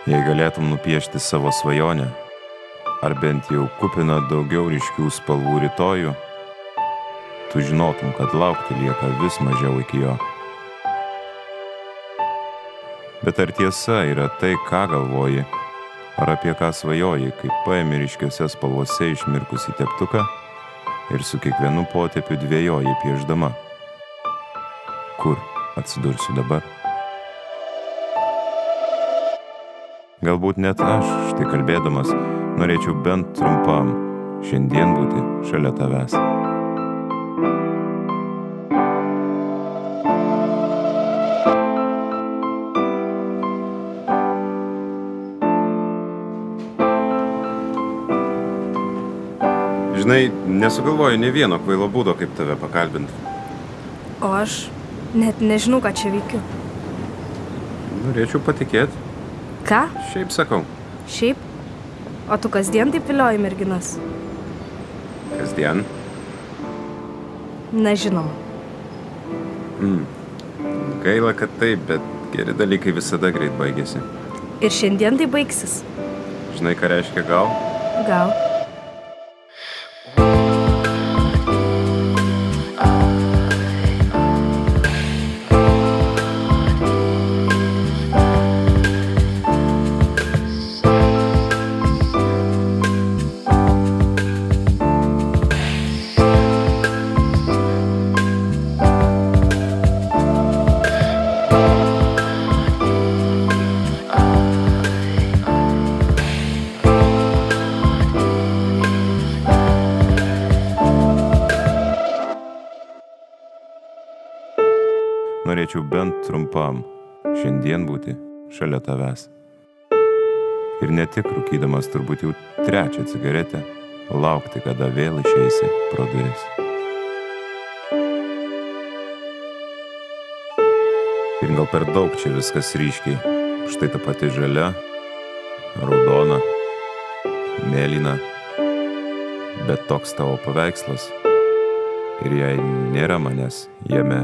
Jei galėtum nupiešti savo svajonę, ar bent jau kupiną daugiau ryškių spalvų rytojų, tu žinotum, kad laukti lieka vis mažiau iki jo. Bet ar tiesa yra tai, ką galvoji, ar apie ką svajoji, kai paimi ryškiuose spalvose išmirkusį teptuką ir su kiekvienu potėpiu dvejoji piešdama? Kur atsidursiu dabar? Galbūt net aš, štai kalbėdamas, norėčiau bent trumpam šiandien būti šalia tavęs. Žinai, nesugalvoju nė vieno kvailo būdo, kaip tave pakalbinti. O aš net nežinau, ką čia veikiu. Norėčiau patikėti. Ką? Šiaip sakau. Šiaip? O tu kasdien taip vilioji merginas? Kasdien? Na, žinoma. Gaila, kad taip, bet geri dalykai visada greit baigėsi. Ir šiandien tai baigsis? Žinai, ką reiškia gal? Gal. Norėčiau bent trumpam šiandien būti šalia tavęs. Ir ne tik rūkydamas turbūt jau trečią cigaretę, laukti, kada vėl išeisi pro duris. Ir gal per daug čia viskas ryškiai, štai ta pati žalia, raudona, mėlyna, bet toks tavo paveikslas. Ir jei nėra manęs jame,